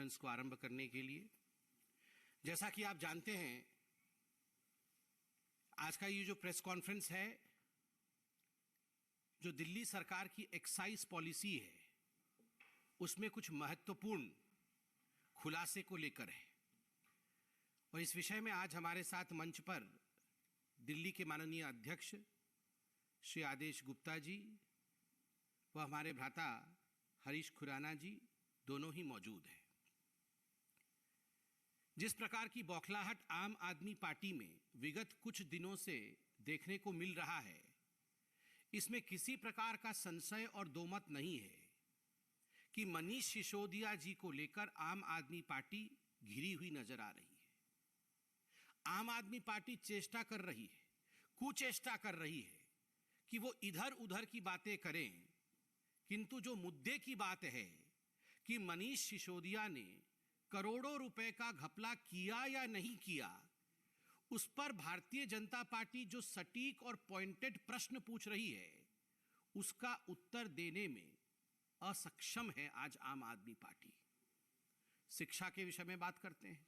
Conference को आरंभ करने के लिए। जैसा कि आप जानते हैं, आज का ये जो प्रेस कॉन्फ्रेंस है, जो दिल्ली सरकार की एक्साइज पॉलिसी है, उसमें कुछ महत्वपूर्ण खुलासे को लेकर है। और इस विषय में आज हमारे साथ मंच पर दिल्ली के माननीय अध्यक्ष श्री आदेश गुप्ता जी व हमारे भ्राता हरीश खुराना जी दोनों ही मौजूद हैं। जिस प्रकार की बौखलाहट आम आदमी पार्टी में विगत कुछ दिनों से देखने को मिल रहा है, इसमें किसी प्रकार का संशय और दोमत नहीं है कि मनीष सिसोदिया जी को लेकर आम आदमी पार्टी घिरी हुई नजर आ रही है। आम आदमी पार्टी चेष्टा कर रही है, कुचेष्टा कर रही है कि वो इधर उधर की बातें करें, किंतु जो मुद्दे की बात है कि मनीष सिसोदिया ने करोड़ों रुपए का घपला किया या नहीं किया, उस पर भारतीय जनता पार्टी जो सटीक और पॉइंटेड प्रश्न पूछ रही है, उसका उत्तर देने में असक्षम है आज आम आदमी पार्टी। शिक्षा के विषय में बात करते हैं,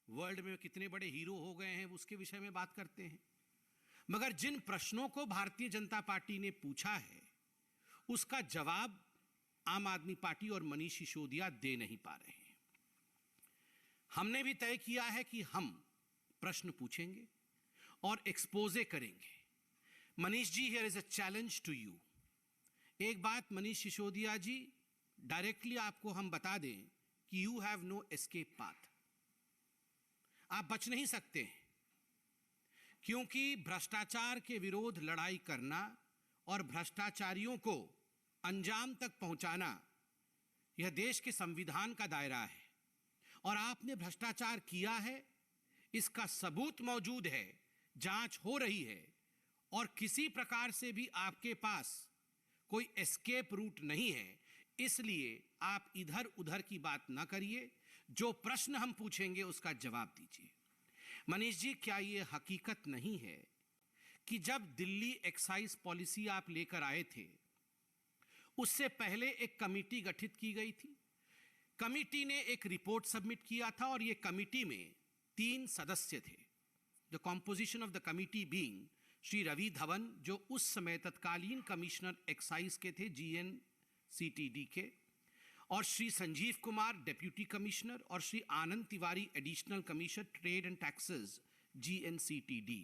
वर्ल्ड में कितने बड़े हीरो हो गए हैं उसके विषय में बात करते हैं, मगर जिन प्रश्नों को भारतीय जनता पार्टी ने पूछा है उसका जवाब आम आदमी पार्टी और मनीष सिसोदिया दे नहीं पा रहे हैं। हमने भी तय किया है कि हम प्रश्न पूछेंगे और एक्सपोजे करेंगे। Manish ji, here is a challenge to you. एक बात मनीष सिसोदिया जी, डायरेक्टली आपको हम बता दें कि you have no escape path. आप बच नहीं सकते हैं, क्योंकि भ्रष्टाचार के विरोध लड़ाई करना और भ्रष्टाचारियों को अंजाम तक पहुंचाना यह देश के संविधान का दायरा है। और आपने भ्रष्टाचार किया है, इसका सबूत मौजूद है, जांच हो रही है, और किसी प्रकार से भी आपके पास कोई एस्केप रूट नहीं है। इसलिए आप इधर उधर की बात ना करिए, जो प्रश्न हम पूछेंगे उसका जवाब दीजिए। मनीष जी, क्या यह हकीकत नहीं है कि जब दिल्ली एक्साइज पॉलिसी आप लेकर आए थे, उससे पहले एक कमेटी गठित की गई थी? कमेटी ने एक रिपोर्ट सबमिट किया था और यह कमेटी में 3 सदस्य थे। The composition of the committee being Shri Ravi Dhawan, जो उस समय तत्कालीन कमिश्नर एक्साइज के थे GNCTD के, और श्री संजीव कुमार डेप्यूटी कमिश्नर, और Shri Anand Tiwari additional commissioner trade and taxes GNCTD।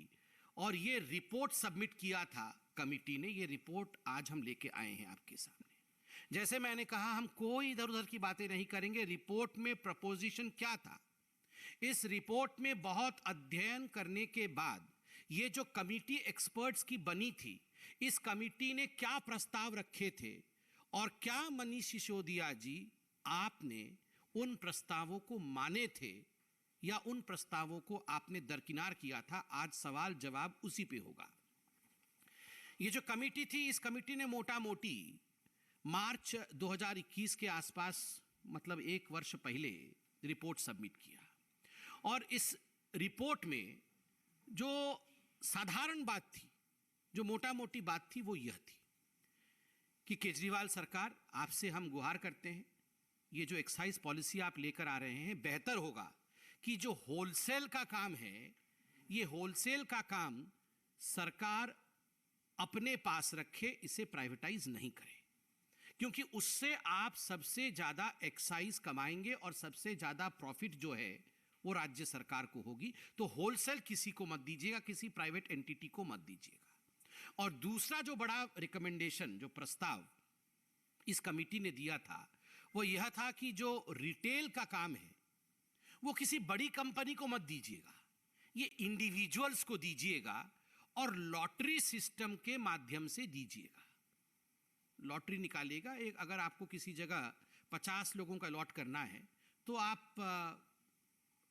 और ये रिपोर्ट सबमिट किया था कमेटी ने। ये रिपोर्ट आज हम लेके आए हैं आपके सामने। जैसे मैंने कहा, हम कोई इधर उधर की बातें नहीं करेंगे। रिपोर्ट में प्रपोजिशन क्या था, इस रिपोर्ट में बहुत अध्ययन करने के बाद ये जो कमेटी एक्सपर्ट्स की बनी थी, इस कमेटी ने क्या प्रस्ताव रखे थे और क्या मनीष सिसोदिया जी आपने उन प्रस्तावों को माने थे या उन प्रस्तावों को आपने दरकिनार किया था? आज सवाल जवाब उसी पे होगा। ये जो कमेटी थी, इस कमेटी ने मोटा मोटी मार्च 2021 के आसपास, मतलब 1 वर्ष पहले रिपोर्ट सबमिट किया। और इस रिपोर्ट में जो साधारण बात थी, जो मोटा मोटी बात थी, वो यह थी कि केजरीवाल सरकार, आपसे हम गुहार करते हैं, ये जो एक्साइज पॉलिसी आप लेकर आ रहे हैं, बेहतर होगा कि जो होलसेल का काम है, ये होलसेल का काम सरकार अपने पास रखे, इसे प्राइवेटाइज नहीं करे, क्योंकि उससे आप सबसे ज्यादा एक्साइज कमाएंगे और सबसे ज्यादा प्रॉफिट जो है वो राज्य सरकार को होगी। तो होलसेल किसी को मत दीजिएगा, किसी प्राइवेट एंटिटी को मत दीजिएगा। और दूसरा जो बड़ा रिकमेंडेशन, जो प्रस्ताव इस कमेटी ने दिया था, वो यह था कि जो रिटेल का काम है वो किसी बड़ी कंपनी को मत दीजिएगा, ये इंडिविजुअल्स को दीजिएगा और लॉटरी सिस्टम के माध्यम से दीजिएगा। लॉटरी निकालेगा एक, अगर आपको किसी जगह 50 लोगों का लॉट करना है तो आप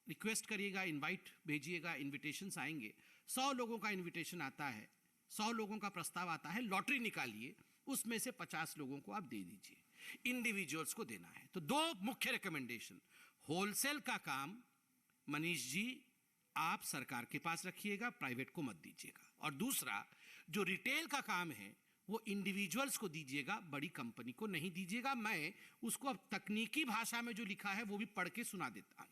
रिक्वेस्ट करिएगा, इनवाइट भेजिएगा, इनविटेशंस आएंगे, 100 लोगों का इनविटेशन आता है, 100 लोगों का प्रस्ताव आता है, लॉटरी निकालिए, उसमें से 50 लोगों को आप दे दीजिए, इंडिविजुअल्स को देना है। तो 2 मुख्य रिकमेंडेशन, होलसेल का काम मनीष जी आप सरकार के पास रखिएगा, प्राइवेट को मत दीजिएगा, और दूसरा जो रिटेल का काम है वो इंडिविजुअल्स को दीजिएगा, बड़ी कंपनी को नहीं दीजिएगा। मैं उसको अब तकनीकी भाषा में जो लिखा है वो भी पढ़ के सुना देता हूं।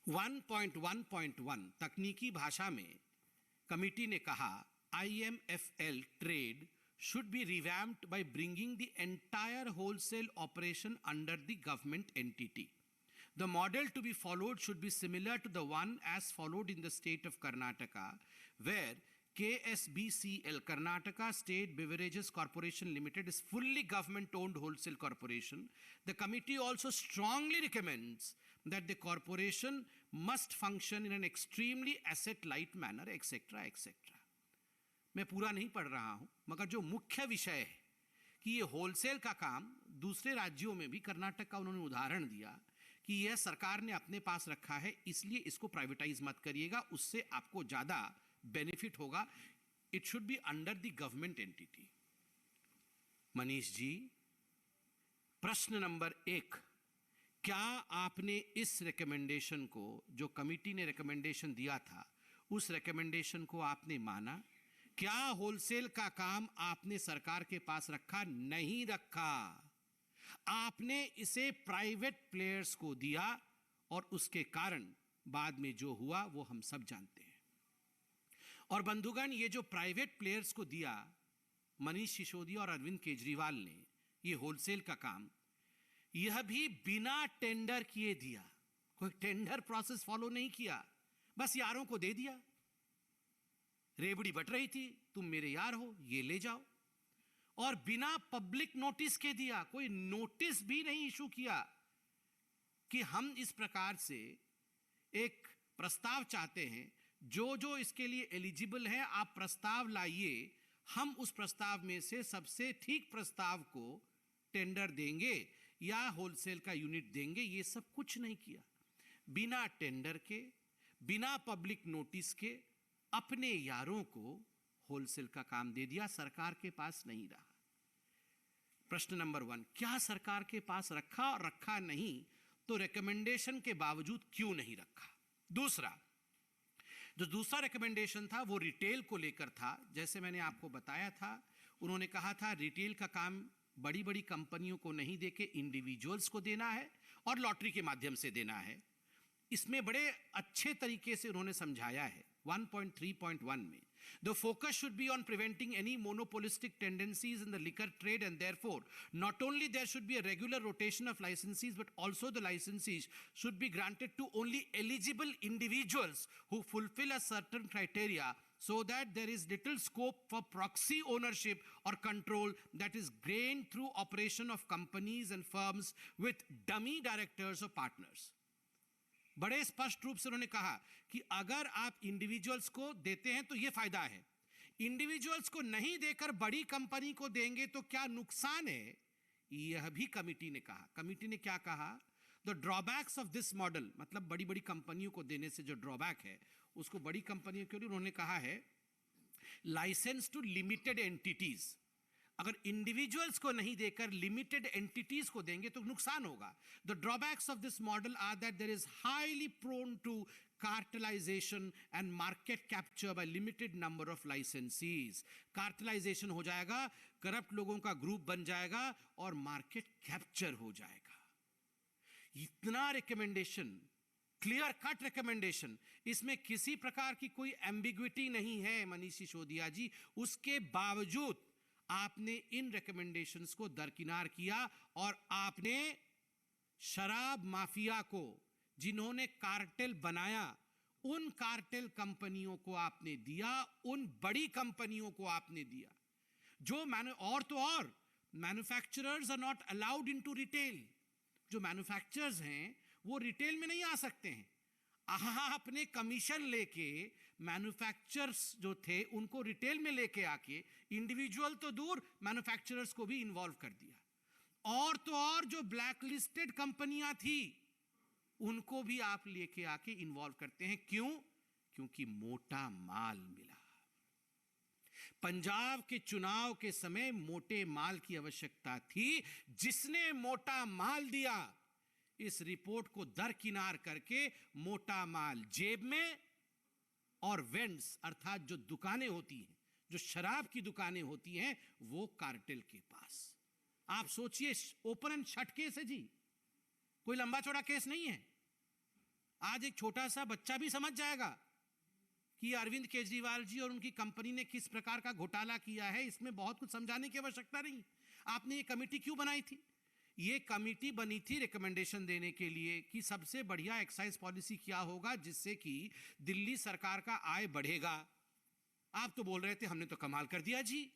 1.1.1 तकनीकी भाषा में कमिटी ने कहा, IMFL trade should be revamped by bringing the entire wholesale operation under the government entity. The model to be followed should be similar to the one as followed in the state of Karnataka, where KSBCL, Karnataka State Beverages Corporation Limited, is fully government-owned wholesale corporation. The committee also strongly recommends that the corporation must function in an extremely asset-light manner, etc., etc. मैं पूरा नहीं पढ़ रहा हूं, मगर जो मुख्य विषय है कि ये होलसेल का काम दूसरे राज्यों में भी, कर्नाटक का उन्होंने उदाहरण दिया कि यह सरकार ने अपने पास रखा है, इसलिए इसको प्राइवेटाइज मत करिएगा, उससे आपको ज्यादा बेनिफिट होगा। It should be under the government entity. Manish ji, प्रश्न नंबर 1, क्या आपने इस रिकमेंडेशन को, जो कमिटी ने रिकमेंडेशन दिया था, उस रिकमेंडेशन को आपने माना? क्या होलसेल का काम आपने सरकार के पास रखा? नहीं रखा। आपने इसे प्राइवेट प्लेयर्स को दिया और उसके कारण बाद में जो हुआ वो हम सब जानते हैं। और बंधुगण, ये जो प्राइवेट प्लेयर्स को दिया, मनीष सिसोदिया और अरविंद केजरीवाल ने ये होलसेल का काम, यह भी बिना टेंडर किए दिया। कोई टेंडर प्रोसेस फॉलो नहीं किया, बस यारों को दे दिया। रेवड़ी बट रही थी, तुम मेरे यार हो, ये ले जाओ, और बिना पब्लिक नोटिस के दिया। कोई नोटिस भी नहीं इशू किया कि हम इस प्रकार से एक प्रस्ताव चाहते हैं, जो जो इसके लिए एलिजिबल है आप प्रस्ताव लाइए, हम उस प्रस्ताव में से सबसे ठीक प्रस्ताव को टेंडर देंगे या होलसेल का यूनिट देंगे। ये सब कुछ नहीं किया। बिना टेंडर के, बिना पब्लिक नोटिस के अपने यारों को होलसेल का काम दे दिया, सरकार के पास नहीं रहा। प्रश्न नंबर 1, क्या सरकार के पास रखा, और रखा नहीं तो रिकमेंडेशन के बावजूद क्यों नहीं रखा? दूसरा, जो दूसरा रिकमेंडेशन था वो रिटेल को लेकर था। जैसे मैंने आपको बताया था, उन्होंने कहा था रिटेल का काम बड़ी बड़ी कंपनियों को नहीं देके इंडिविजुअल्स को देना है और लॉटरी के माध्यम से देना है। इसमें बड़े अच्छे तरीके से उन्होंने समझाया है 1.3.1 में। The focus should be on preventing any monopolistic tendencies in the liquor trade, and therefore not only there should be a regular rotation of licensees, but also the licensees should be granted to only eligible individuals who fulfill a certain criteria, so that there is little scope for proxy ownership or control that is gained through operation of companies and firms with dummy directors or partners. बड़े स्पष्ट रूप से उन्होंने कहा कि अगर आप individuals को देते हैं तो यह फायदा है, इंडिविजुअल्स को नहीं देकर बड़ी कंपनी को देंगे तो क्या नुकसान है, यह भी कमिटी ने कहा। कमिटी ने क्या कहा? The drawbacks of this model, मतलब बड़ी बड़ी कंपनियों को देने से जो ड्रॉबैक है उसको बड़ी कंपनियों के लिए उन्होंने कहा है लाइसेंस टू लिमिटेड एंटिटीज। अगर इंडिविजुअल्स को नहीं देकर लिमिटेड एंटिटीज को देंगे तो नुकसान होगा। The drawbacks of this model are that there is highly prone to cartelisation and market capture by limited number of licensees. Cartelisation हो जाएगा, करप्ट लोगों का ग्रुप बन जाएगा और मार्केट कैप्चर हो जाएगा। इतना रिकमेंडेशन, क्लियर कट रिकमेंडेशन, इसमें किसी प्रकार की कोई एम्बिग्विटी नहीं है मनीष सिसोदिया जी। उसके बावजूद आपने इन रिकमेंडेशंस को दरकिनार किया और आपने शराब माफिया को, जिन्होंने कार्टेल बनाया, उन कार्टेल कंपनियों को आपने दिया, उन बड़ी कंपनियों को आपने दिया जो और manufacturers are not allowed into retail. जो मैन्युफैक्चरर्स हैं वो रिटेल में नहीं आ सकते हैं। आपने कमीशन लेके मैन्युफैक्चरर्स जो थे उनको रिटेल में लेके आके, इंडिविजुअल तो दूर, मैन्युफैक्चरर्स को भी इन्वॉल्व कर दिया। और तो और जो ब्लैक लिस्टेड कंपनियां थी उनको भी आप लेके आके इन्वॉल्व करते हैं। क्यों? क्योंकि मोटा माल मिला। पंजाब के चुनाव के समय मोटे माल की आवश्यकता थी। जिसने मोटा माल दिया, इस रिपोर्ट को दरकिनार करके मोटा माल जेब में और वेंड्स अर्थात जो दुकानें होती हैं, जो शराब की दुकानें होती हैं वो कार्टेल के पास। आप सोचिए, ओपन एंड शट केस है जी, कोई लंबा चौड़ा केस नहीं है। आज एक छोटा सा बच्चा भी समझ जाएगा कि अरविंद केजरीवाल जी और उनकी कंपनी ने किस प्रकार का घोटाला किया है। इसमें बहुत कुछ समझाने की आवश्यकता नहीं। आपने ये कमेटी क्यों बनाई थी? ये कमेटी बनी थी रिकमेंडेशन देने के लिए कि सबसे बढ़िया एक्साइज पॉलिसी क्या होगा जिससे कि दिल्ली सरकार का आय बढ़ेगा। आप तो बोल रहे थे हमने तो कमाल कर दिया जी,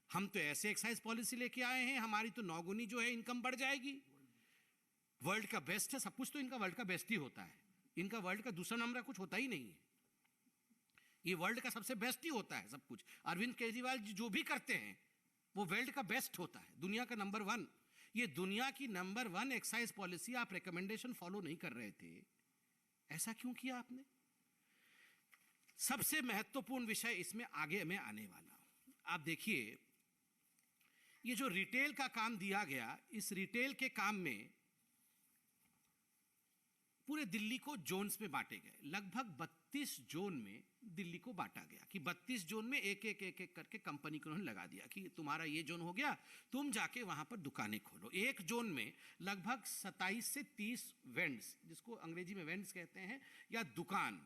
हम तो ऐसे एक्साइज पॉलिसी लेके आए हैं, हमारी तो नौगुनी जो है इनकम बढ़ जाएगी। वर्ल्ड का बेस्ट है सब कुछ, तो इनका वर्ल्ड का बेस्ट ही होता है, इनका वर्ल्ड का दूसरा नंबर कुछ होता ही नहीं है, ये वर्ल्ड का सबसे बेस्ट ही होता है सब कुछ। अरविंद केजरीवाल जी जो भी करते हैं वो वर्ल्ड का बेस्ट होता है, दुनिया का नंबर 1। ये दुनिया की नंबर 1 एक्साइज पॉलिसी आप रिकमेंडेशन फॉलो नहीं कर रहे थे, ऐसा क्यों किया आपने? सबसे महत्वपूर्ण विषय इसमें आगे मैं आने वाला हूं। आप देखिए, ये जो रिटेल का काम दिया गया, इस रिटेल के काम में पूरे दिल्ली को जोन्स में बांटे गए। लगभग 32 जोन में दिल्ली को बांटा गया कि 32 जोन में एक एक करके कंपनी को उन्होंने लगा दिया कि तुम्हारा ये जोन हो गया, तुम जाके वहां पर दुकानें खोलो। एक जोन में लगभग 27 से 30 वेंड्स, जिसको अंग्रेजी में वेंड्स कहते हैं, या दुकान,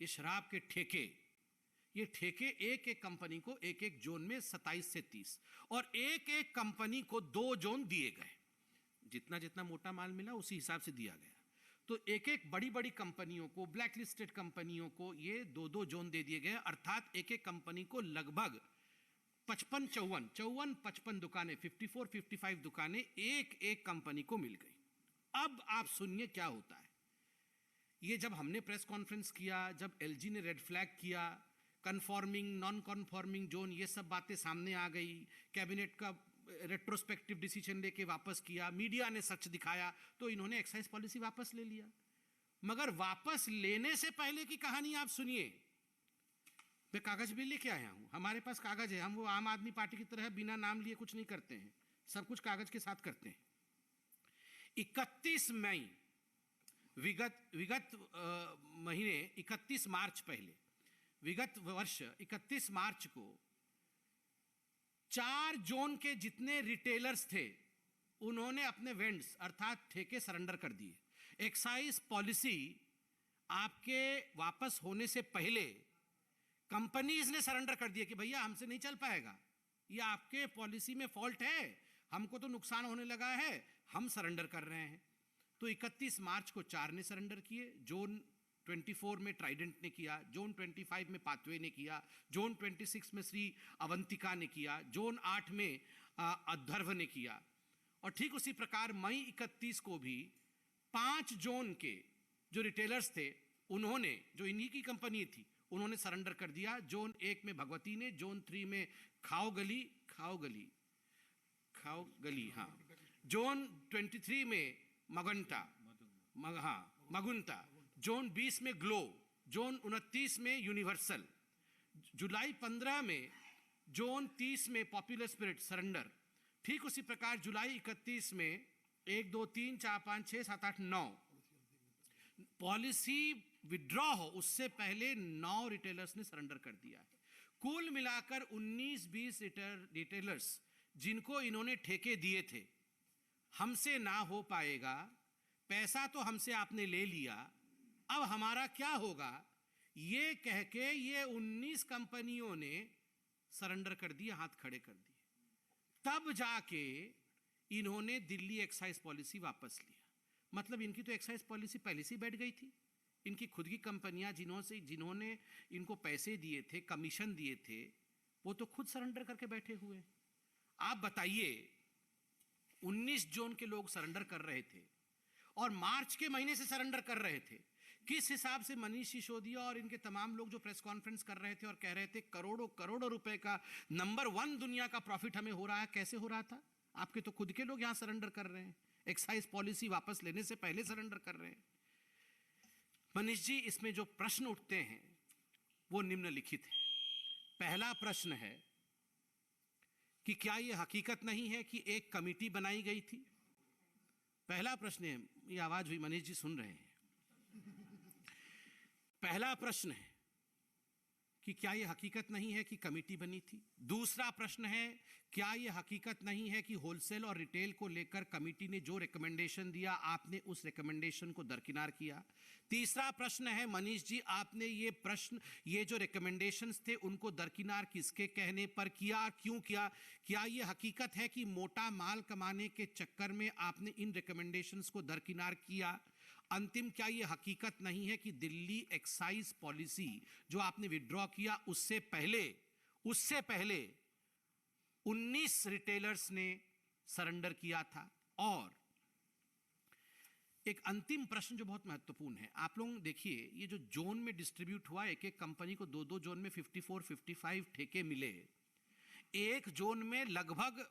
ये शराब के ठेके, ये ठेके एक एक कंपनी को एक एक जोन में 27 से 30, और एक एक कंपनी को 2 जोन दिए गए। जितना जितना मोटा माल मिला उसी हिसाब से दिया गया। तो एक एक बड़ी बड़ी कंपनियों को, ब्लैक लिस्टेड कंपनियों को ये 2-2 जोन दे दिए गए, अर्थात एक एक कंपनी को लगभग 55 दुकानें, 54-55 दुकानें एक एक कंपनी को मिल गई। अब आप सुनिए क्या होता है। ये जब हमने प्रेस कॉन्फ्रेंस किया, जब एलजी ने रेड फ्लैग किया, कन्फॉर्मिंग नॉन कन्फॉर्मिंग जोन, ये सब बातें सामने आ गई, कैबिनेट का रेट्रोस्पेक्टिव डिसीजन लेके वापस किया, मीडिया ने सच दिखाया, तो इन्होंने एक्साइज पॉलिसी वापस ले लिया। मगर वापस लेने से पहले की कहानी आप सुनिए। मैं कागज भी लेके आया हूं, हमारे पास कागज है, हम वो आम आदमी पार्टी की तरह बिना नाम लिए कुछ नहीं करते हैं, सब कुछ कागज के साथ करते हैं। 31 मई विगत महीने 31 मार्च पहले, विगत वर्ष 31 मार्च को 4 जोन के जितने रिटेलर्स थे उन्होंने अपने वेंड्स अर्थात ठेके सरेंडर कर दिए। एक्साइज पॉलिसी आपके वापस होने से पहले कंपनीज ने सरेंडर कर दिया कि भैया हमसे नहीं चल पाएगा, ये आपके पॉलिसी में फॉल्ट है, हमको तो नुकसान होने लगा है, हम सरेंडर कर रहे हैं। तो 31 मार्च को 4 ने सरेंडर किए। जोन 24 में ट्राइडेंट ने किया, जोन 25 में पाथवे ने किया, जोन 26 में श्री अवंतिका ने किया, जोन 8 में अध्वर्व ने किया। और ठीक उसी प्रकार मई 31 को भी 5 जोन के जो रिटेलर्स थे उन्होंने, जो इन्हीं की कंपनी थी, उन्होंने सरेंडर कर दिया। जोन 1 में भगवती ने, जोन 3 में खाओगली, हाँ, जोन 23 में मगुंता, जोन 20 में ग्लो, जोन 29 में यूनिवर्सल, जुलाई 15 में जोन 30 में पॉपुलर स्पिरिट सरेंडर। ठीक उसी प्रकार जुलाई 31 में 1 2 3 4 5 6 7 8 9 पॉलिसी विड्रॉ हो उससे पहले 9 रिटेलर्स ने सरेंडर कर दिया है। कुल मिलाकर 19-20 रिटेलर्स जिनको इन्होंने ठेके दिए थे, हमसे ना हो पाएगा, पैसा तो हमसे आपने ले लिया, अब हमारा क्या होगा, ये कह के ये 19 कंपनियों ने सरेंडर कर दिए, हाथ खड़े कर दिए। तब जाके इन्होंने दिल्ली एक्साइज पॉलिसी वापस लिया। मतलब इनकी तो एक्साइज पॉलिसी पहले से बैठ गई थी। इनकी खुद की कंपनियां जिन्होंने इनको पैसे दिए थे, कमीशन दिए थे, वो तो खुद सरेंडर करके बैठे हुए हैं। आप बताइए, 19 जोन के लोग सरेंडर कर रहे थे और मार्च के महीने से सरेंडर कर रहे थे। किस हिसाब से मनीष सिसोदिया और इनके तमाम लोग जो प्रेस कॉन्फ्रेंस कर रहे थे और कह रहे थे करोड़ों करोड़ों रुपए का नंबर 1 दुनिया का प्रॉफिट हमें हो रहा है, कैसे हो रहा था? आपके तो खुद के लोग यहां सरेंडर कर रहे हैं, एक्साइज पॉलिसी वापस लेने से पहले सरेंडर कर रहे हैं। मनीष जी, इसमें जो प्रश्न उठते हैं वो निम्नलिखित है। पहला प्रश्न है कि क्या यह हकीकत नहीं है कि एक कमेटी बनाई गई थी? पहला प्रश्न है, ये आवाज हुई, मनीष जी सुन रहे हैं। पहला प्रश्न है कि क्या यह हकीकत नहीं है कि कमेटी बनी थी? दूसरा प्रश्न है, क्या यह हकीकत नहीं है कि होलसेल और रिटेल को लेकर कमेटी ने जो रिकमेंडेशन दिया, आपने उस रिकमेंडेशन को दरकिनार किया? तीसरा प्रश्न है, मनीष जी, आपने ये जो रिकमेंडेशंस थे उनको दरकिनार किसके कहने पर किया, क्यों किया? क्या यह हकीकत है कि मोटा माल कमाने के चक्कर में आपने इन रिकमेंडेशंस को दरकिनार किया? अंतिम, क्या यह हकीकत नहीं है कि दिल्ली एक्साइज पॉलिसी जो आपने विड्रॉ किया उससे पहले 19 रिटेलर्स ने सरेंडर किया था? और एक अंतिम प्रश्न जो बहुत महत्वपूर्ण है, आप लोग देखिए, ये जो जोन में डिस्ट्रीब्यूट हुआ, एक एक कंपनी को दो जोन में 54-55 ठेके मिले। एक जोन में लगभग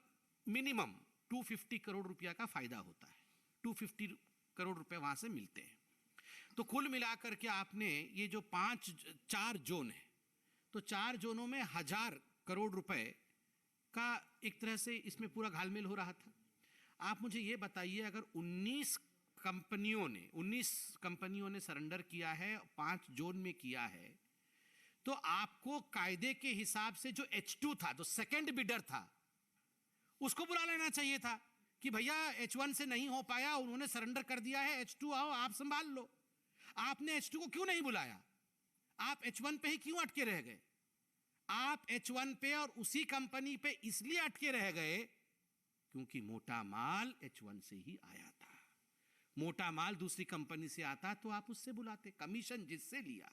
मिनिमम 250 करोड़ रुपया का फायदा होता है, 250 करोड़ रुपए वहां से मिलते हैं। तो कुल मिलाकर के आपने ये जो 4 जोन है, तो 4 जोनों में 1000 करोड़ रुपए का एक तरह से इसमें पूरा घालमेल हो रहा था। आप मुझे ये बताइए, अगर 19 कंपनियों ने सरेंडर किया है, 5 जोन में किया है, तो आपको कायदे के हिसाब से जो H2 था, जो सेकंड बिडर था, उसको बुला लेना चाहिए था कि भैया H1 से नहीं हो पाया, उन्होंने सरेंडर कर दिया है, H2 आओ, आप संभाल लो। आपने H2 को क्यों नहीं बुलाया? आप H1 पे ही क्यों अटके रह गए? आप H1 पे और उसी कंपनी पे इसलिए अटके रह गए क्योंकि मोटा माल H1 से ही आया था। मोटा माल दूसरी कंपनी से आता तो आप उससे बुलाते, कमीशन जिससे लिया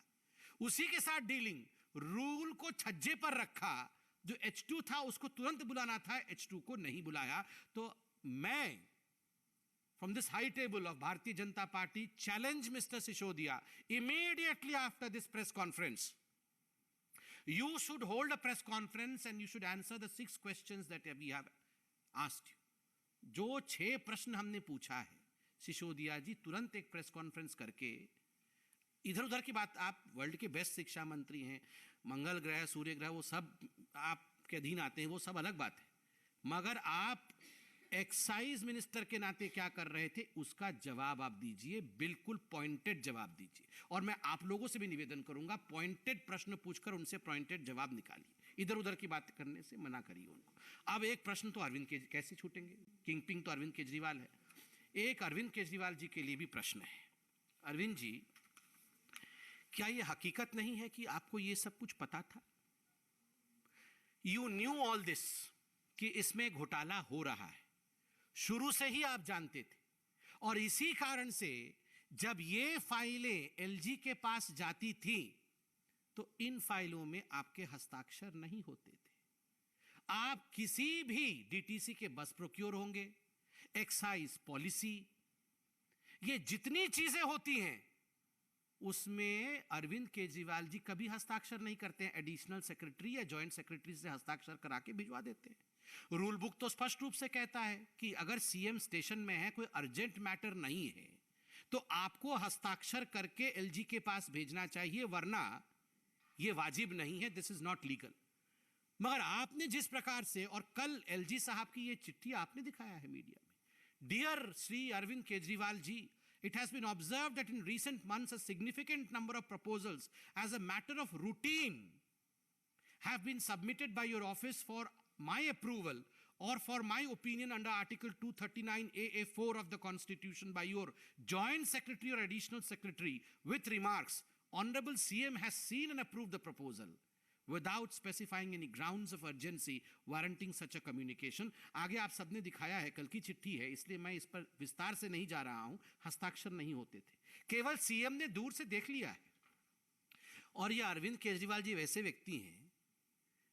उसी के साथ डीलिंग। रूल को छज्जे पर रखा, जो H2 था उसको तुरंत बुलाना था, H2 को नहीं बुलाया। तो मैं from this high table of Bharatiya Janata Party challenge Mr. Sisodiya, immediately after this press conference you should hold a press conference and you should answer the 6 questions that we have asked you. जो 6 प्रश्न हमने पूछा है, सिसोदिया जी तुरंत एक press conference करके, इधर उधर की बात, आप वर्ल्ड के बेस्ट शिक्षा मंत्री हैं, मंगल ग्रह, सूर्य ग्रह, वो सब आपके अधीन आते हैं, वो सब अलग बात है, मगर आप एक्साइज मिनिस्टर के नाते क्या कर रहे थे उसका जवाब आप दीजिए, बिल्कुल पॉइंटेड जवाब दीजिए। और मैं आप लोगों से भी निवेदन करूंगा, पॉइंटेड प्रश्न पूछकर उनसे पॉइंटेड जवाब निकालिए, इधर उधर की बात करने से मना करिए उनको। अब एक प्रश्न तो अरविंद केजरीवाल कैसे छूटेंगे, किंगपिन तो अरविंद केजरीवाल है। एक अरविंद केजरीवाल जी के लिए भी प्रश्न है। अरविंद जी, क्या यह हकीकत नहीं है कि आपको यह सब कुछ पता था? यू न्यू ऑल दिस, कि इसमें घोटाला हो रहा है, शुरू से ही आप जानते थे, और इसी कारण से जब ये फाइलें एलजी के पास जाती थी तो इन फाइलों में आपके हस्ताक्षर नहीं होते थे। आप किसी भी डीटीसी के बस प्रोक्योर होंगे, एक्साइज पॉलिसी, ये जितनी चीजें होती हैं उसमें अरविंद केजरीवाल जी कभी हस्ताक्षर नहीं करते हैं, एडिशनल सेक्रेटरी या जॉइंट सेक्रेटरी से हस्ताक्षर करा के भिजवा देते हैं। रूल बुक तो स्पष्ट रूप से कहता है कि अगर सीएम स्टेशन में है, कोई अर्जेंट मैटर नहीं है, तो आपको हस्ताक्षर करके एलजी के पास भेजना चाहिए, वरना यह वाजिब नहीं है, दिस इज नॉट लीगल। मगर आपने जिस प्रकार से, और कल एलजी साहब की यह चिट्ठी आपने दिखाया है मीडिया में, dear Shri Arvind Kejriwal ji, it has been observed that in recent months a significant number of proposals as a matter of routine have been submitted by your office for my approval or for my opinion under Article 239AA(4) of the Constitution by your Joint Secretary or Additional Secretary with remarks, Honorable CM has seen and approved the proposal without specifying any grounds of urgency warranting such a communication. आगे आप सबने दिखाया है, कल की चिट्ठी है, इसलिए मैं इस पर विस्तार से नहीं जा रहा हूं। हस्ताक्षर नहीं होते थे, केवल सीएम ने दूर से देख लिया है। और ये अरविंद केजरीवाल जी वैसे व्यक्ति हैं,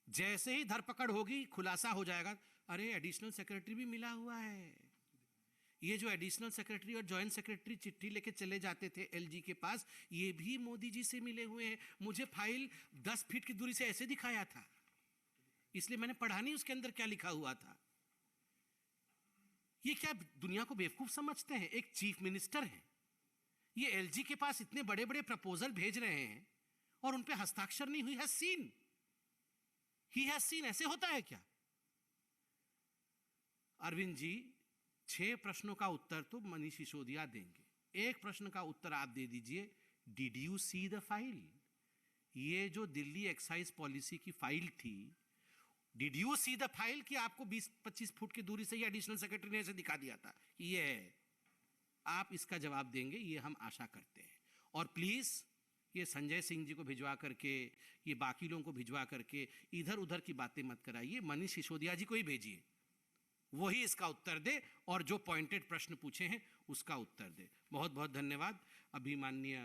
जैसे ही धरपकड़ होगी खुलासा हो जाएगा, अरे एडिशनल सेक्रेटरी भी मिला हुआ है। ये जो एडिशनल सेक्रेटरी और जॉइंट सेक्रेटरी चिट्ठी लेके चले जाते थे एलजी के पास, ये भी मोदी जी से मिले हुए हैं। मुझे फाइल 10 फीट की दूरी से ऐसे दिखाया था, इसलिए मैंने पढ़ा नहीं उसके अंदर क्या लिखा हुआ था। ये क्या दुनिया को बेवकूफ समझते हैं? एक चीफ मिनिस्टर है, ये एलजी के पास इतने बड़े बड़े प्रपोजल भेज रहे हैं और उन पे हस्ताक्षर नहीं हुई। ही हैज सीन, ऐसे होता है क्या? अरविंद जी, 6 प्रश्नों का उत्तर तो मनीष सिसोदिया देंगे, एक प्रश्न का उत्तर आप दे दीजिए, did you see the file? ये जो दिल्ली एक्साइज पॉलिसी की फाइल थी, did you see the file कि आपको 20-25 फुट की दूरी से ही एडिशनल सेक्रेटरी ने ऐसे दिखा दिया था कि ये है? आप इसका जवाब देंगे, ये हम आशा करते हैं। और प्लीज ये संजय सिंह जी को भिजवा करके, ये बाकी लोगों को भिजवा करके इधर उधर की बातें मत कराइए, मनीष सिसोदिया जी को ही भेजिए, वही इसका उत्तर दे और जो पॉइंटेड प्रश्न पूछे हैं उसका उत्तर दे। बहुत बहुत धन्यवाद। अभी माननीय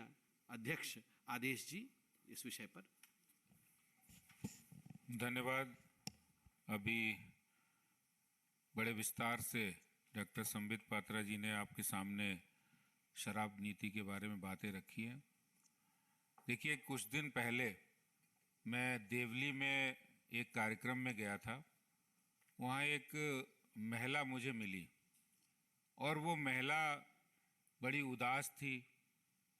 अध्यक्ष आदेश जी इस विषय पर। धन्यवाद। अभी बड़े विस्तार से डॉक्टर संबित पात्रा जी ने आपके सामने शराब नीति के बारे में बातें रखी हैं। देखिए, कुछ दिन पहले मैं देवली में एक कार्यक्रम में गया था। वहाँ एक महिला मुझे मिली और वो महिला बड़ी उदास थी,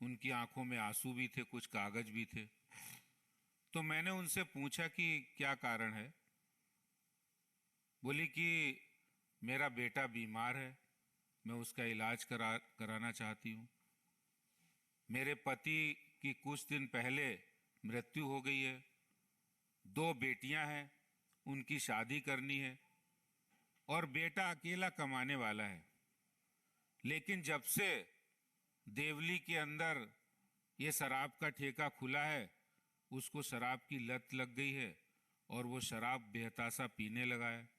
उनकी आंखों में आंसू भी थे, कुछ कागज भी थे। तो मैंने उनसे पूछा कि क्या कारण है। बोली कि मेरा बेटा बीमार है, मैं उसका इलाज कराना चाहती हूँ। मेरे पति की कुछ दिन पहले मृत्यु हो गई है, 2 बेटियां हैं, उनकी शादी करनी है और बेटा अकेला कमाने वाला है। लेकिन जब से देवली के अंदर ये शराब का ठेका खुला है, उसको शराब की लत लग गई है और वो शराब बेहताशा पीने लगा है।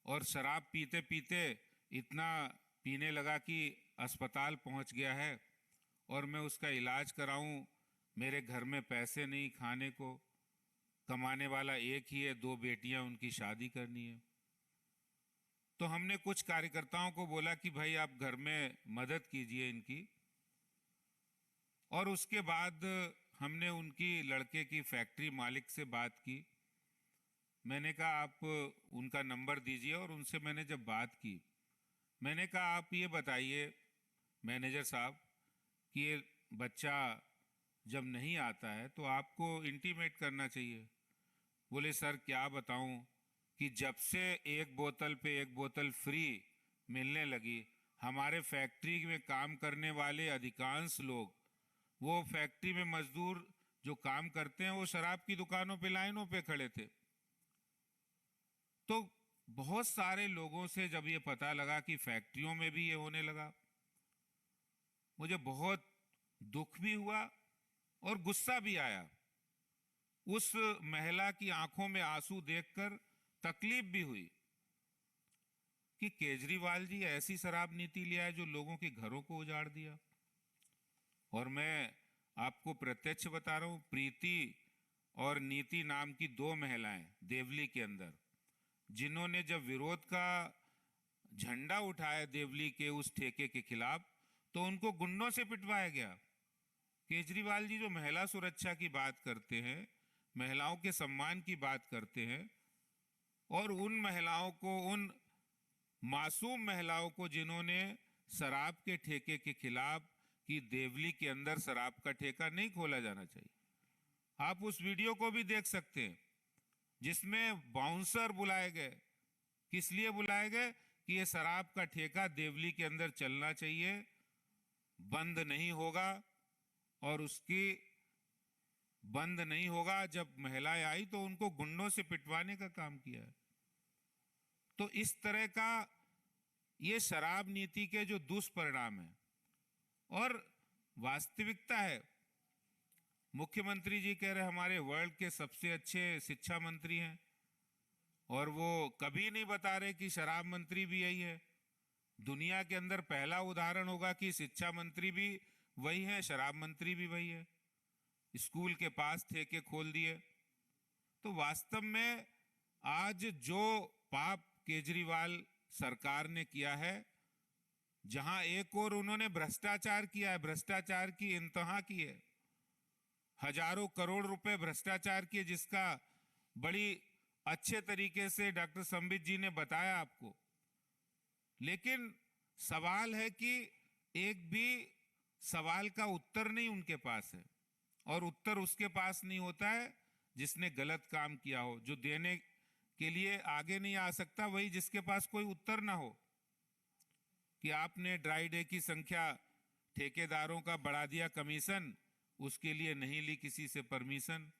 और शराब पीते पीते इतना पीने लगा कि अस्पताल पहुंच गया है और मैं उसका इलाज कराऊं, मेरे घर में पैसे नहीं, खाने को कमाने वाला एक ही है, 2 बेटियां, उनकी शादी करनी है। तो हमने कुछ कार्यकर्ताओं को बोला कि भाई आप घर में मदद कीजिए इनकी। और उसके बाद हमने उनकी लड़के की फैक्ट्री मालिक से बात की। मैंने कहा आप उनका नंबर दीजिए। और उनसे मैंने जब बात की, मैंने कहा आप ये बताइए मैनेजर साहब कि ये बच्चा जब नहीं आता है तो आपको इंटीमेट करना चाहिए। बोले सर क्या बताऊं कि जब से एक बोतल पे एक बोतल फ्री मिलने लगी, हमारे फैक्ट्री में काम करने वाले अधिकांश लोग, वो फैक्ट्री में मजदूर जो काम करते हैं, वो शराब की दुकानों पे लाइनों पे खड़े थे। तो बहुत सारे लोगों से जब ये पता लगा कि फैक्ट्रियों में भी ये होने लगा, मुझे बहुत दुख भी हुआ और गुस्सा भी आया। उस महिला की आंखों में आंसू देखकर तकलीफ भी हुई कि केजरीवाल जी ऐसी शराब नीति ले आए जो लोगों के घरों को उजाड़ दिया। और मैं आपको प्रत्यक्ष बता रहा हूं, प्रीति और नीति नाम की 2 महिलाएं देवली के अंदर, जिन्होंने जब विरोध का झंडा उठाया देवली के उस ठेके के खिलाफ, तो उनको गुंडों से पिटवाया गया। केजरीवाल जी जो महिला सुरक्षा की बात करते हैं, महिलाओं के सम्मान की बात करते हैं, और उन महिलाओं को, उन मासूम महिलाओं को जिन्होंने शराब के ठेके के खिलाफ कि देवली के अंदर शराब का ठेका नहीं खोला जाना चाहिए। आप उस वीडियो को भी देख सकते हैं जिसमें बाउंसर बुलाए गए। किस लिए बुलाए गए? कि ये शराब का ठेका देवली के अंदर चलना चाहिए, बंद नहीं होगा। और उसकी बंद नहीं होगा। जब महिलाएं आई तो उनको गुंडों से पिटवाने का काम किया है। तो इस तरह का ये शराब नीति के जो दुष्परिणाम है, और वास्तविकता है, मुख्यमंत्री जी कह रहे हमारे वर्ल्ड के सबसे अच्छे शिक्षा मंत्री हैं, और वो कभी नहीं बता रहे कि शराब मंत्री भी यही है। दुनिया के अंदर पहला उदाहरण होगा कि शिक्षा मंत्री भी वही है, शराब मंत्री भी वही है। स्कूल के पास ठेके खोल दिए। तो वास्तव में आज जो पाप केजरीवाल सरकार ने किया है, जहां एक और उन्होंने भ्रष्टाचार किया है, भ्रष्टाचार की इंतहा की है, हजारों करोड़ रुपए भ्रष्टाचार किए, जिसका बड़ी अच्छे तरीके से डॉक्टर संबित जी ने बताया आपको। लेकिन सवाल है कि एक भी सवाल का उत्तर नहीं उनके पास है, और उत्तर उसके पास नहीं होता है जिसने गलत काम किया हो। जो देने के लिए आगे नहीं आ सकता वही जिसके पास कोई उत्तर ना हो। कि आपने ड्राई डे की संख्या ठेकेदारों का बढ़ा दिया कमीशन, उसके लिए नहीं ली किसी से परमिशन।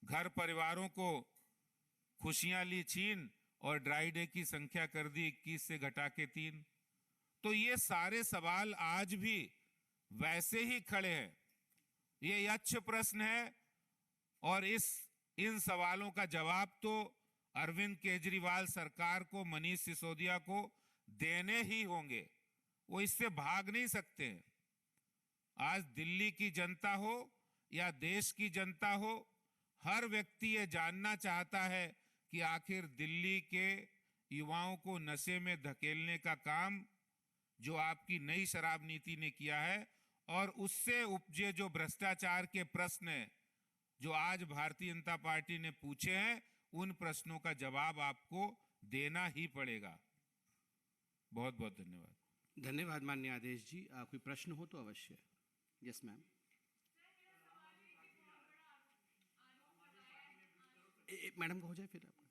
घर परिवारों को खुशियां ली छीन और ड्राई डे की संख्या कर दी 21 से घटा के 3। तो ये सारे सवाल आज भी वैसे ही खड़े हैं। ये यक्ष प्रश्न है और इन सवालों का जवाब तो अरविंद केजरीवाल सरकार को, मनीष सिसोदिया को देने ही होंगे। वो इससे भाग नहीं सकते हैं। आज दिल्ली की जनता हो या देश की जनता हो, हर व्यक्ति ये जानना चाहता है कि आखिर दिल्ली के युवाओं को नशे में धकेलने का काम जो आपकी नई शराब नीति ने किया है और उससे उपजे जो भ्रष्टाचार के प्रश्न हैं जो आज भारतीय जनता पार्टी ने पूछे हैं, उन प्रश्नों का जवाब आपको देना ही पड़ेगा। बहुत बहुत धन्यवाद। धन्यवाद माननीय आदेश जी। कोई प्रश्न हो तो अवश्य। Yes ma'am. मैडम को हो जाए फिर आपका।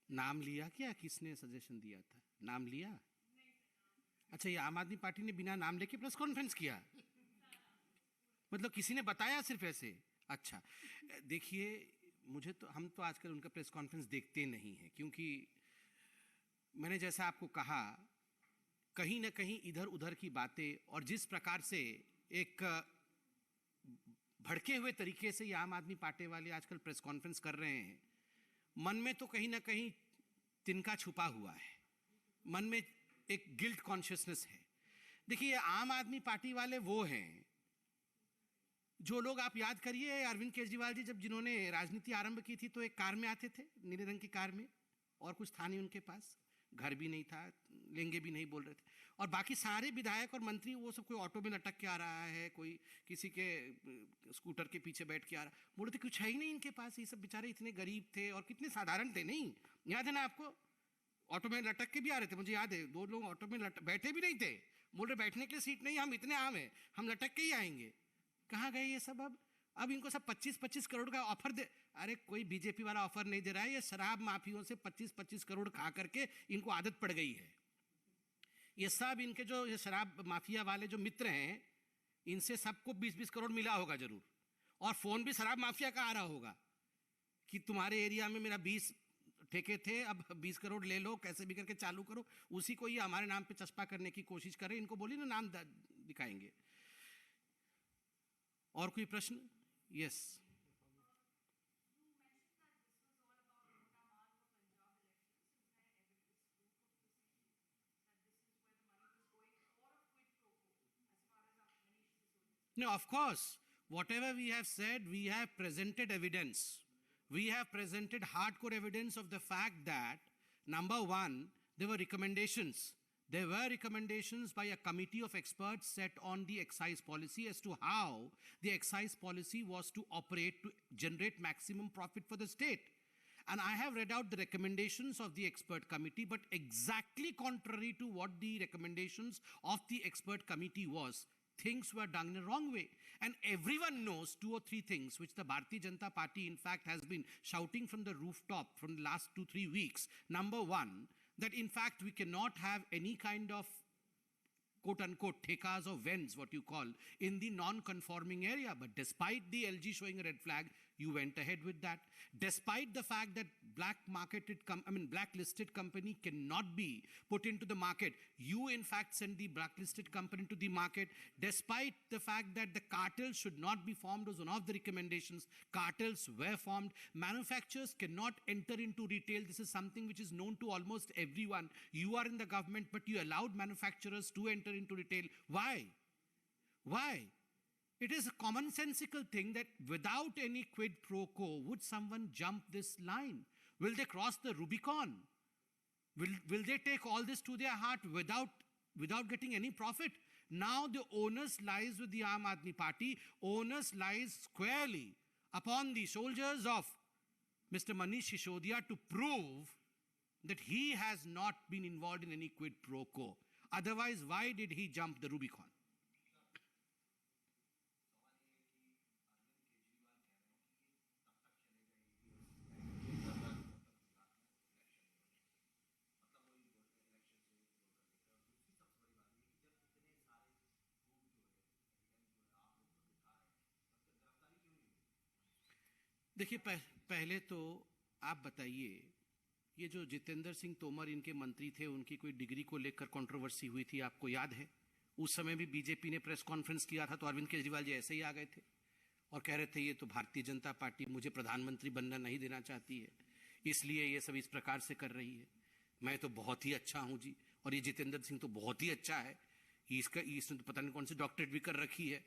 नाम लिया क्या? किसने सजेशन दिया था? नाम लिया? अच्छा, ये आम आदमी पार्टी ने बिना नाम लेके प्रेस कॉन्फ्रेंस किया? मतलब किसी ने बताया सिर्फ ऐसे? अच्छा, देखिए, मुझे तो, हम तो आजकल उनका प्रेस कॉन्फ्रेंस देखते नहीं हैं, क्योंकि मैंने जैसा आपको कहा, कहीं ना कहीं इधर उधर की बातें और जिस प्रकार से एक भड़के हुए तरीके से ये आम आदमी पार्टी वाले आजकल प्रेस कॉन्फ्रेंस कर रहे हैं, मन में तो कहीं ना कहीं तिनका छुपा हुआ है। मन में एक गिल्ट कॉन्शियसनेस है। देखिए, आम आदमी पार्टी वाले वो हैं जो लोग, आप याद करिए अरविंद केजरीवाल जी जब जिन्होंने राजनीति आरंभ की थी तो एक कार में आते थे, नीले रंग की कार में, और कुछ था नहीं उनके पास, घर भी नहीं था, लेंगे भी नहीं बोल रहे थे। और बाकी सारे विधायक और मंत्री वो सब कोई ऑटो में लटक के आ रहा है, कोई किसी के स्कूटर के पीछे बैठ के आ रहा, बोलते कुछ है ही नहीं इनके पास। ये सब बेचारे इतने गरीब थे और कितने साधारण थे, नहीं याद है ना आपको? ऑटो में लटक के भी आ रहे थे, मुझे याद है। 2 लोग ऑटो में बैठे भी नहीं थे, बोल रहे बैठने के लिए सीट नहीं, हम इतने आम हैं, हम लटक के ही आएंगे। कहाँ गए ये सब? अब इनको सब 25-25 करोड़ का ऑफर दे। अरे कोई बीजेपी वाला ऑफर नहीं दे रहा है, ये शराब माफियों से 25-25 करोड़ खा करके इनको आदत पड़ गई है। ये सब इनके जो ये शराब माफिया वाले जो मित्र हैं, इनसे सबको 20-20 करोड़ मिला होगा जरूर। और फोन भी शराब माफिया का आ रहा होगा कि तुम्हारे एरिया में मेरा 20 ठेके थे, अब 20 करोड़ ले लो, कैसे भी करके चालू करो। उसी को ये हमारे नाम पे चस्पा करने की कोशिश कर रहे। इनको बोलिए ना, नाम दिखाएंगे। और कोई प्रश्न? Yes. No, of course, whatever we have said, we have presented evidence. We have presented hardcore evidence of the fact that, number one, there were recommendations. There were recommendations by a committee of experts set on the excise policy as to how the excise policy was to operate to generate maximum profit for the state. And I have read out the recommendations of the expert committee, but exactly contrary to what the recommendations of the expert committee was, things were done in a wrong way. And everyone knows 2 or 3 things which the Bharatiya Janata Party in fact has been shouting from the rooftop from the last 2-3 weeks. Number one, that in fact we cannot have any kind of quote-unquote thekas or vends, what you call, in the non-conforming area. But despite the LG showing a red flag, you went ahead with that. Despite the fact that blacklisted company cannot be put into the market, you in fact sent the blacklisted company to the market. Despite the fact that the cartel should not be formed was one of the recommendations, cartels were formed. Manufacturers cannot enter into retail. This is something which is known to almost everyone. You are in the government, but you allowed manufacturers to enter into retail. Why? Why? It is a commonsensical thing that without any quid pro quo, would someone jump this line? Will they cross the Rubicon? Will they take all this to their heart without getting any profit? Now the onus lies with the Aam Aadmi Party. Onus lies squarely upon the soldiers of Mr. Manish Sisodiya to prove that he has not been involved in any quid pro quo. Otherwise, why did he jump the Rubicon? देखिए, पहले तो आप बताइए, ये जो जितेंद्र सिंह तोमर इनके मंत्री थे, उनकी कोई डिग्री को लेकर कंट्रोवर्सी हुई थी, आपको याद है? उस समय भी बीजेपी ने प्रेस कॉन्फ्रेंस किया था तो अरविंद केजरीवाल जी ऐसे ही आ गए थे और कह रहे थे ये तो भारतीय जनता पार्टी मुझे प्रधानमंत्री बनना नहीं देना चाहती है, इसलिए ये सब इस प्रकार से कर रही है। मैं तो बहुत ही अच्छा हूं जी, और ये जितेंद्र सिंह तो बहुत ही अच्छा है, इसने तो पता नहीं कौन सी डॉक्टरेट भी कर रखी है।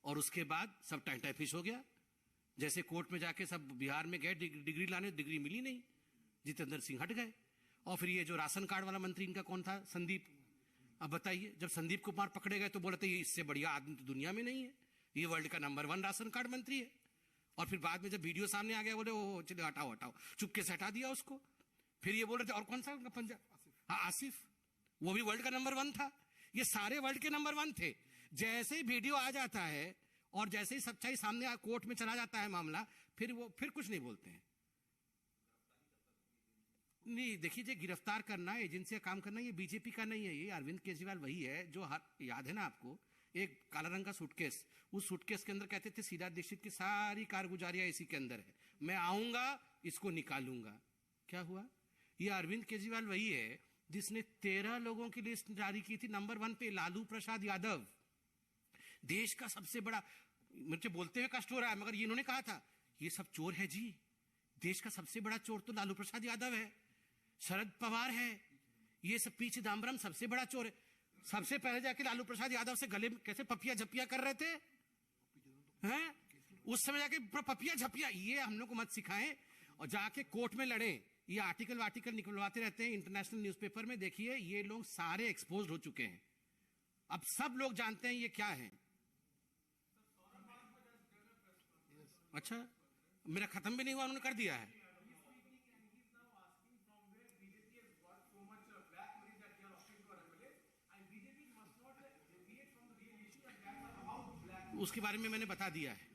और उसके बाद सब टाइफिश हो गया। जैसे कोर्ट में जाके सब बिहार में गए डिग्री लाने, डिग्री मिली नहीं, जितेंद्र सिंह हट गए। और फिर ये जो राशन कार्ड वाला मंत्री इनका कौन था, संदीप, अब बताइए, जब संदीप कुमार पकड़े गए तो बोले थे ये इससे बढ़िया आदमी तो दुनिया में नहीं है, ये वर्ल्ड का नंबर 1 राशन कार्ड मंत्री है। और फिर बाद में जब वीडियो सामने आ गया बोले वो चले हटाओ हटाओ, चुपके से हटा दिया उसको। फिर ये बोल रहे थे और कौन सा पंजाब, हाँ आसिफ, वो भी वर्ल्ड का नंबर 1 था। ये सारे वर्ल्ड के नंबर 1 थे। जैसे ही वीडियो आ जाता है और जैसे ही सच्चाई सामने कोर्ट में चला जाता है मामला, फिर कुछ नहीं बोलते हैं। नहीं, देखिए, गिरफ्तार करना, एजेंसी का काम करना, ये बीजेपी का नहीं है, ये अरविंद केजरीवाल वही है जो याद है ना आपको, एक काला रंग का सूटकेस, उस सूटकेस के अंदर कहते थे शीला दीक्षित की सारी कारगुजारियां इसी के अंदर है, मैं आऊंगा इसको निकालूंगा। क्या हुआ? ये अरविंद केजरीवाल वही है जिसने 13 लोगों की लिस्ट जारी की थी। नंबर 1 पे लालू प्रसाद यादव, देश का सबसे बड़ा, मुझे बोलते हुए कष्ट हो रहा है मगर ये इन्होंने कहा था ये सब चोर है जी, देश का सबसे बड़ा चोर तो लालू प्रसाद यादव है, शरद पवार है, ये सब पी चिदम्बरम सबसे बड़ा चोर है। सबसे पहले जाके लालू प्रसाद यादव से गले में कैसे पपिया झपिया कर रहे थे हैं? उस समय जाके पपिया झपिया, ये हम लोग को मत सिखाएं और जाके कोर्ट में लड़े। ये आर्टिकल निकलवाते रहते हैं इंटरनेशनल न्यूज़पेपर में। देखिए, ये लोग सारे एक्सपोज हो चुके हैं, अब सब लोग जानते हैं ये क्या है। अच्छा, मेरा खत्म भी नहीं हुआ, उन्होंने कर दिया है। उसके बारे में मैंने बता दिया है।